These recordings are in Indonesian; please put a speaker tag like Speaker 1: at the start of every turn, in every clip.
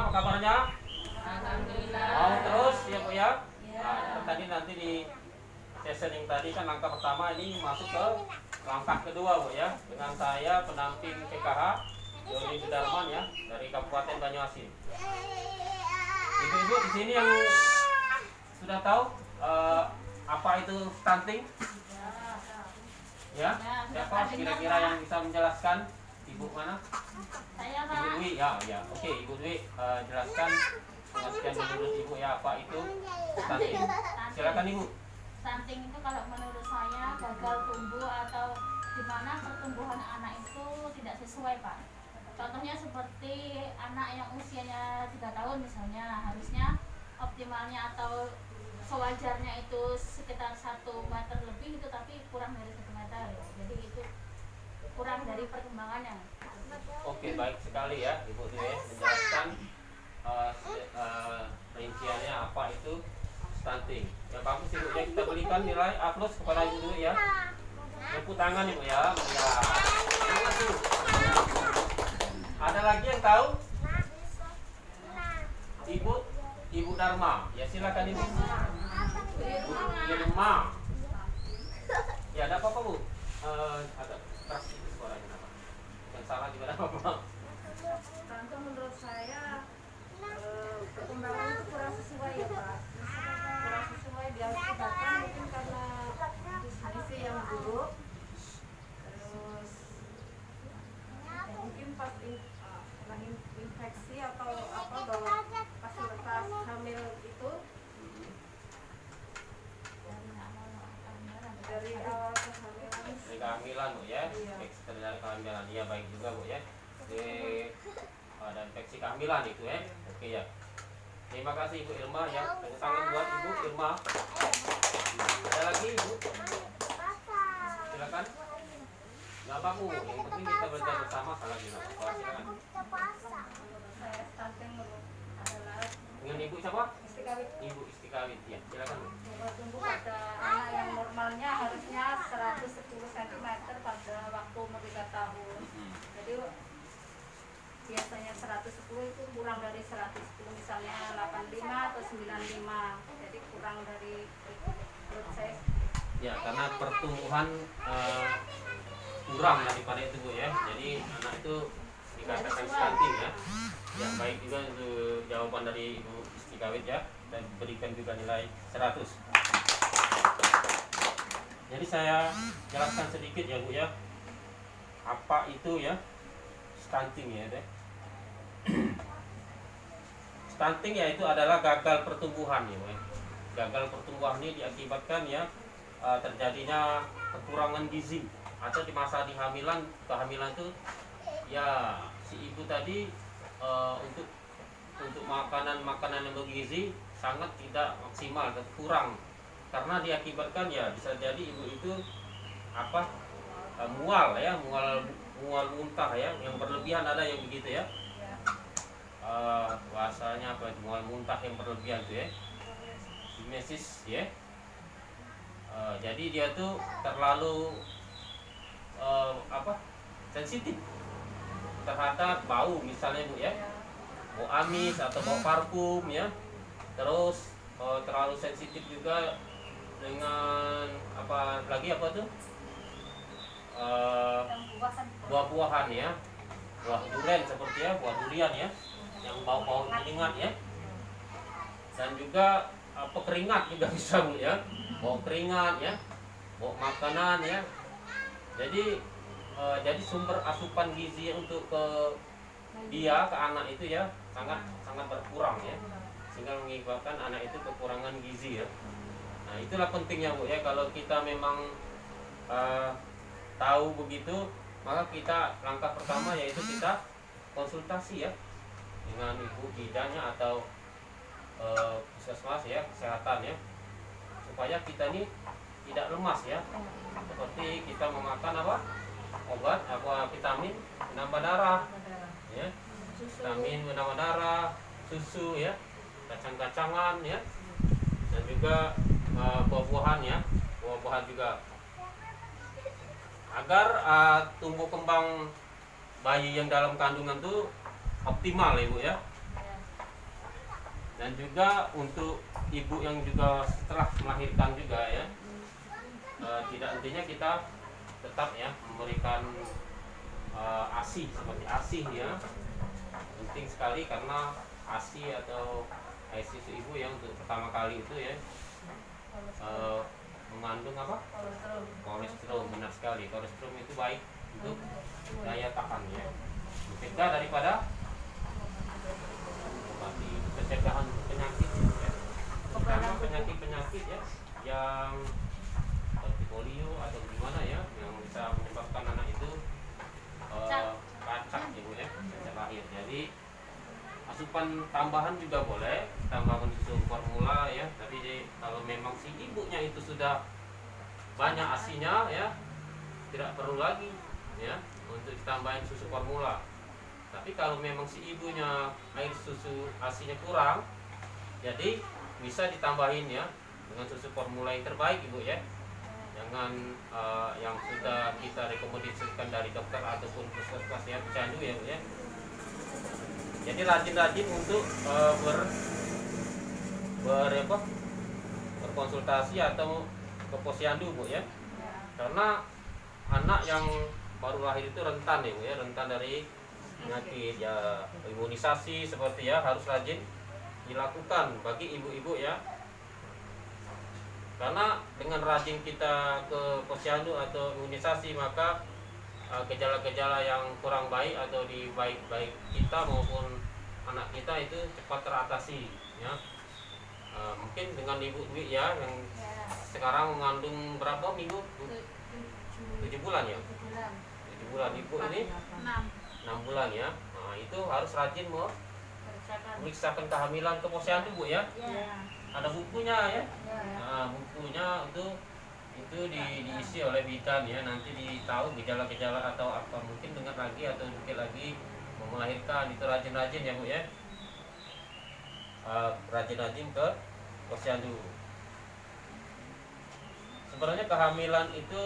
Speaker 1: apa kabarnya?
Speaker 2: Alhamdulillah.
Speaker 1: Mau terus ya Bu ya?
Speaker 2: Ya.
Speaker 1: Nah, tadi nanti di session yang tadi kan langkah pertama, ini masuk ke langkah kedua Bu ya. Dengan saya pendamping PKH Doni Sudarman ya, dari Kabupaten Banyuasin. Ibu-ibu di sini yang sudah tahu apa itu stunting? Ya, siapa kira-kira yang bisa menjelaskan? Ibu mana?
Speaker 2: Saya
Speaker 1: Ibu
Speaker 2: Pak.
Speaker 1: Dwi, ya. Oke, Ibu Dwi, jelaskan pengertian menurut Ibu ya, apa itu stunting. Silakan Ibu.
Speaker 2: Stunting itu kalau menurut saya gagal tumbuh atau di mana pertumbuhan anak itu tidak sesuai Pak. Contohnya seperti anak yang usianya 3 tahun misalnya, harusnya optimalnya atau sewajarnya itu sekitar 1 meter lebih itu, tapi kurang dari 1 meter ya. Jadi itu kurang dari perkembangannya.
Speaker 1: Oke, baik sekali ya Ibu Dwi menjelaskan rinciannya apa itu stunting. Ya bagus Ibu ya, kita berikan nilai A+ kepada Ibu Dwi ya. Tepuk tangan Ibu ya. Ya. Terima kasih. Ada lagi yang tahu? Ibu Dharma. Ya silakan Ibu. Bu Irma. Ya ada apa-apa Bu? Agak keras itu suaranya kenapa? Yang salah juga ada apa-apa?
Speaker 3: Tante, menurut saya perkembangan itu kurang sesuai ya Pak. Kurang sesuai diakibatkan mungkin karena gizi yang buruk, terus mungkin pas infeksi atau apa bahwa pas hamil itu dari awal kehamilan.
Speaker 1: Dari kehamilan Bu ya,
Speaker 3: Iya.
Speaker 1: infeksi terjadi kehamilan. Iya baik juga Bu ya. Ada infeksi kehamilan itu ya. Oke ya. Terima kasih Ibu Irma ya. Tepuk tangan buat Ibu Irma. Ada lagi Ibu? Silakan. Nggak apa Bu, yang penting kita belajar bersama kalau lagi nggak apa-apa. Silakan.
Speaker 3: Saya stunting adalah
Speaker 1: Dengan Ibu siapa?
Speaker 3: istikawit.
Speaker 1: Ibu Istikawit ya. Silakan Bu.
Speaker 3: Tumbuh pada anak yang normalnya harusnya 110 cm pada waktu umur 3 tahun. Jadi biasanya 110 itu kurang dari 110, misalnya 85 atau 95. Jadi kurang dari menurut saya.
Speaker 1: Ya, karena pertumbuhan kurang daripada itu Bu ya. Jadi anak itu dikatakan stunting ya. Yang baik juga untuk jawaban dari Ibu Istikawit ya, dan berikan juga nilai 100. Jadi saya jelaskan sedikit ya Bu ya, apa itu ya stunting ya deh. Stunting yaitu adalah gagal pertumbuhan ya Bu ya. Gagal pertumbuhan ini diakibatkan ya terjadinya kekurangan gizi, atau di masa kehamilan itu ya si ibu tadi untuk makanan yang bergizi sangat tidak maksimal dan kurang, karena diakibatkan ya bisa jadi ibu itu mual muntah ya, yang berlebihan, ada yang begitu ya. Bahasanya apa itu, mual muntah yang berlebihan tuh ya, emesis ya. Jadi dia tuh terlalu sensitif terhadap bau misalnya Bu ya, bau amis atau bau parfum ya. Terus terlalu sensitif juga dengan buah-buahan ya, buah durian seperti ya, buah durian ya, yang bau-bau menyengat ya. Dan juga keringat juga bisa Bu ya, bau keringat ya, bau makanan ya. Jadi sumber asupan gizi untuk ke anak itu ya sangat berkurang ya, sehingga mengakibatkan anak itu kekurangan gizi ya. Nah itulah pentingnya Bu ya, kalau kita memang tahu begitu, maka kita langkah pertama yaitu kita konsultasi ya dengan ibu bidannya atau puskesmas ya, kesehatan ya, supaya kita ini tidak lemas ya. Seperti kita memakan obat vitamin penambah darah ya, vitamin penambah darah, susu ya, kacang-kacangan ya, dan juga buah-buahan ya, buah-buahan juga, agar tumbuh kembang bayi yang dalam kandungan itu optimal ya Bu ya. Dan juga untuk ibu yang juga setelah melahirkan juga ya, tidak intinya kita tetap ya memberikan ASI seperti ASI ya, penting sekali karena ASI atau air susu ibu yang untuk pertama kali itu ya mengandung apa? Kolesterol. Benar sekali, kolesterol itu baik untuk daya tahan ya, mencegah daripada pencegahan penyakit ya. Terutama penyakit ya yang seperti polio atau gimana ya, yang bisa menyebabkan anak itu cacat ibu ya, cacat lahir. Jadi asupan tambahan juga boleh, tambahkan susu formula ya, tapi kalau memang si ibunya itu sudah banyak asinya ya, tidak perlu lagi ya untuk ditambahin susu formula. Tapi kalau memang si ibunya air susu asinya kurang, jadi bisa ditambahin ya dengan susu formula yang terbaik ibu ya. Jangan yang sudah kita rekomendasikan dari dokter ataupun puskesmas ya, pecandu ya bu ya. Jadi rajin-rajin untuk berkonsultasi atau ke posyandu bu ya. Karena anak yang baru lahir itu rentan ya bu ya, rentan dari penyakit ya, imunisasi seperti ya harus rajin dilakukan bagi ibu-ibu ya. Karena dengan rajin kita ke posyandu atau imunisasi, maka gejala-gejala yang kurang baik atau di baik kita maupun anak kita itu cepat teratasi ya. Mungkin dengan ibu ya yang sekarang mengandung berapa minggu? 7 bulan ya? 7 bulan ibu ini 6 bulan ya. Nah, itu harus rajin memeriksakan kehamilan ke posyandu bu ya. Ada bukunya ya. Nah, bukunya itu diisi oleh bidan ya. Nanti ditahu gejala-gejala atau apa, mungkin dengar lagi atau mungkin lagi mau melahirkan, itu rajin-rajin ya bu ya. Rajin-rajin ke posyandu. Sebenarnya kehamilan itu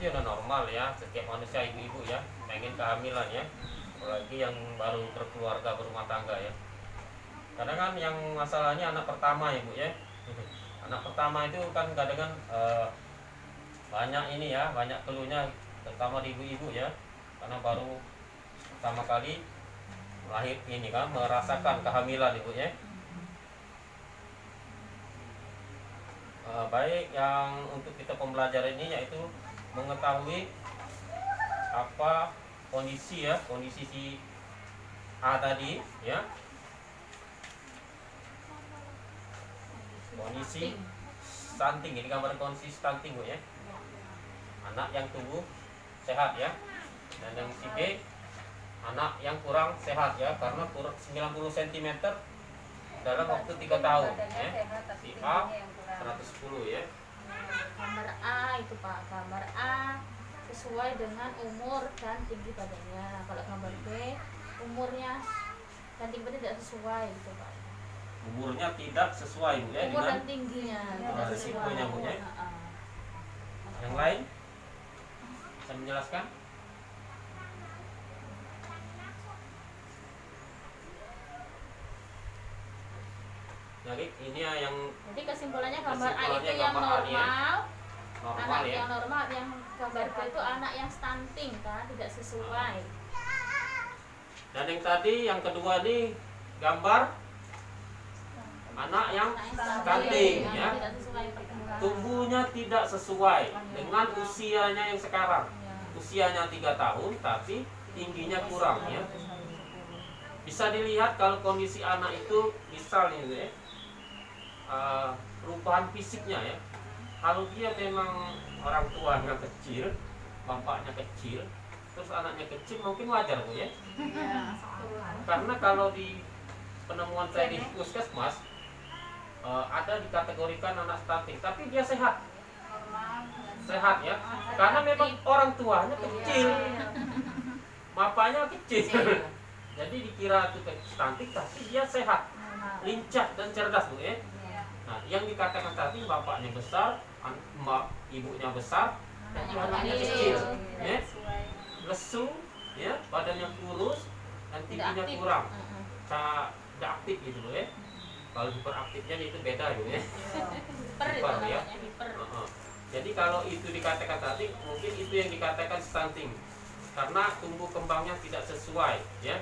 Speaker 1: udah normal ya, setiap manusia ibu-ibu ya pengen kehamilan ya, apalagi yang baru berkeluarga berumah tangga ya. Karena kan yang masalahnya anak pertama ya bu ya. Anak pertama itu kan kadang banyak ini ya, banyak keluhnya terutama di ibu-ibu ya, karena baru pertama kali lahir ini kan merasakan kehamilan ibu ya. Baik yang untuk kita pembelajaran ini yaitu mengetahui apa kondisi si A tadi ya, kondisi stunting, ini gambar kondisi stunting bu ya, anak yang tumbuh sehat ya. Dan yang si B anak yang kurang sehat ya, karena kurang 90 cm dalam waktu 3 tahun ya. Si A 110 ya.
Speaker 2: Gambar A itu Pak, gambar A sesuai dengan umur dan tinggi badannya. Kalau gambar B umurnya dan tinggi badannya tidak sesuai gitu Pak.
Speaker 1: Umurnya tidak sesuai bu ya,
Speaker 2: Umur
Speaker 1: dengan
Speaker 2: dan tingginya tidak sesuai.
Speaker 1: risikonya bu ya. Yang lain bisa menjelaskan? Jadi ini yang
Speaker 2: Jadi kesimpulannya gambar A itu
Speaker 1: kesimpulannya
Speaker 2: yang
Speaker 1: gambar A ini ya.
Speaker 2: normal,
Speaker 1: Normal
Speaker 2: anak
Speaker 1: ya.
Speaker 2: yang normal, yang gambar B itu anak yang stunting kan, tidak sesuai.
Speaker 1: Dan yang tadi yang kedua ini gambar anak yang stunting
Speaker 2: yang
Speaker 1: ya.
Speaker 2: tidak sesuai perkembangan.
Speaker 1: Tumbuhnya tidak sesuai dengan usianya yang sekarang.
Speaker 2: Ya.
Speaker 1: Usianya 3 tahun tapi tingginya kurang ya. Bisa dilihat kalau kondisi anak itu misalnya ya, perubahan fisiknya ya. Kalau dia memang orang tuanya kecil, bapaknya kecil, terus anaknya kecil, mungkin wajar bu ya. Karena kalau di penemuan saya di puskesmas ada dikategorikan anak stunting, tapi dia sehat ya, karena memang orang tuanya kecil, bapaknya kecil, jadi dikira itu stunting, tapi dia sehat, lincah dan cerdas bu ya. Nah, yang dikatakan tadi bapaknya besar, ibunya besar, tapi anaknya kecil, ya, lesu, ya, badannya kurus, dan NTP-nya kurang, tidak aktif gitu loh ya. Kalau hiperaktifnya itu beda gitu ya.
Speaker 2: Hiper itu
Speaker 1: Hiper, ya.
Speaker 2: namanya hiper.
Speaker 1: Jadi kalau itu dikatakan tadi, mungkin itu yang dikatakan stunting, karena tumbuh kembangnya tidak sesuai ya.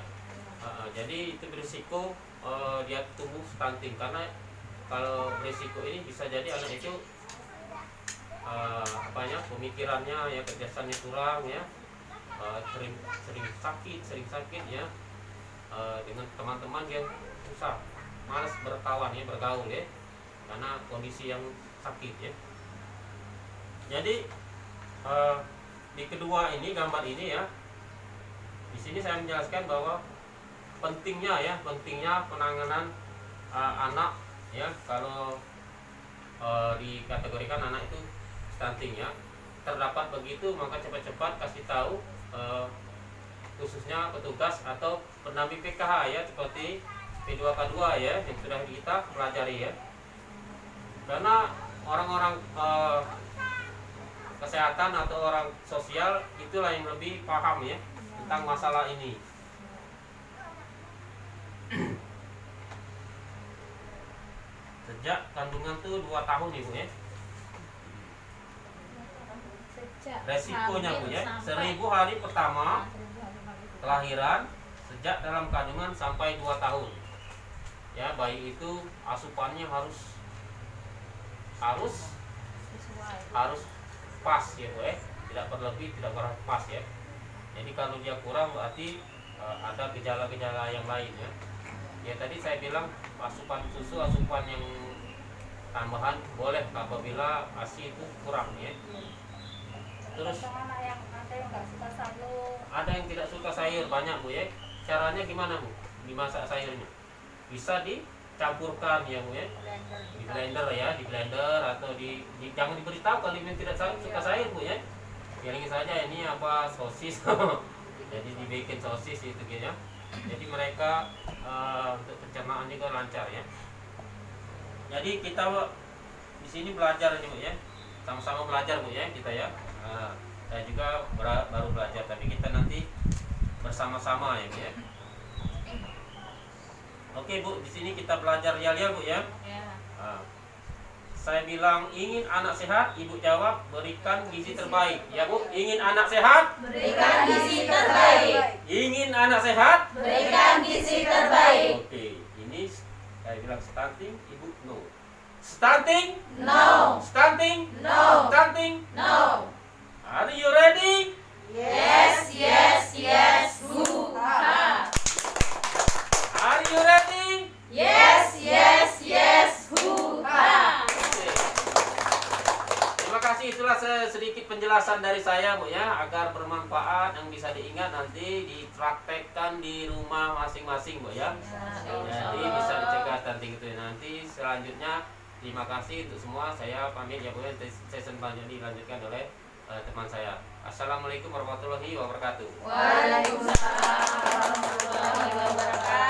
Speaker 1: Jadi itu berisiko dia tumbuh stunting, karena kalau berisiko ini bisa jadi anak itu pemikirannya ya, kecerdasannya kurang ya, sering sakit ya, dengan teman-teman yang susah, malas berkawan ya, bergaul ya, karena kondisi yang sakit ya. Jadi di kedua ini, gambar ini ya, di sini saya menjelaskan bahwa pentingnya penanganan anak ya, kalau dikategorikan anak itu stunting ya. Terdapat begitu, maka cepat-cepat kasih tahu khususnya petugas atau pendamping PKH ya, seperti P2K2 ya, yang sudah kita pelajari ya. Karena orang-orang kesehatan atau orang sosial itulah yang lebih paham ya tentang masalah ini. Sejak kandungan tuh 2 tahun ibu ya.
Speaker 2: Sejak
Speaker 1: Resikonya bu ya,
Speaker 2: sampai
Speaker 1: 1000 hari pertama
Speaker 2: 1000 hari baru.
Speaker 1: kelahiran, sejak dalam kandungan sampai 2 tahun. Ya, bayi itu asupannya harus
Speaker 2: Sesuai.
Speaker 1: pas ya bu ya, tidak berlebih, tidak kurang, pas ya. Jadi kalau dia kurang berarti ada gejala-gejala yang lain ya. Ya tadi saya bilang asupan susu, asupan yang tambahan boleh apabila ASI itu kurang ya. Terus
Speaker 3: Anak yang ada yang nggak suka sayur.
Speaker 1: ada yang tidak suka sayur banyak bu ya. Caranya gimana bu? Dimasak sayurnya? Bisa dicampurkan ya bu ya. Di blender ya, di blender atau jangan diberitahu kalau memang tidak suka sayur bu ya. Pilih saja ini apa, sosis. Jadi dibikin sosis itu gitu ya. Jadi mereka untuk pencernaan juga lancar ya. Jadi kita di sini belajar ini bu ya, sama-sama belajar bu ya kita ya. Saya juga baru belajar, tapi kita nanti bersama-sama ya bu ya. Oke bu, di sini kita belajar yel-yel bu ya.
Speaker 2: Ya.
Speaker 1: Saya bilang ingin anak sehat, ibu jawab berikan gizi terbaik. Ya bu, ingin anak sehat,
Speaker 4: Berikan gizi terbaik.
Speaker 1: ingin anak sehat.
Speaker 4: Berikan gizi terbaik.
Speaker 1: Oke, ini saya bilang stunting, ibu no. Stunting,
Speaker 4: No.
Speaker 1: stunting,
Speaker 4: No.
Speaker 1: stunting.
Speaker 4: No.
Speaker 1: Are you ready?
Speaker 4: Yes, yes, yes. Who? Ha.
Speaker 1: Are you ready?
Speaker 4: Yes, yes, yes. Who? Ha.
Speaker 1: Oke. Terima kasih, itulah sedikit penjelasan dari saya bu ya, agar bermanfaat, yang bisa diingat nanti dipraktekkan di rumah masing-masing bu ya. Jadi bisa dicegah stunting itu nanti. Selanjutnya terima kasih untuk semua, saya pamit ya bu ya. Session selanjutnya dilanjutkan oleh teman saya. Assalamualaikum warahmatullahi wabarakatuh.
Speaker 4: Waalaikumsalam warahmatullahi wabarakatuh.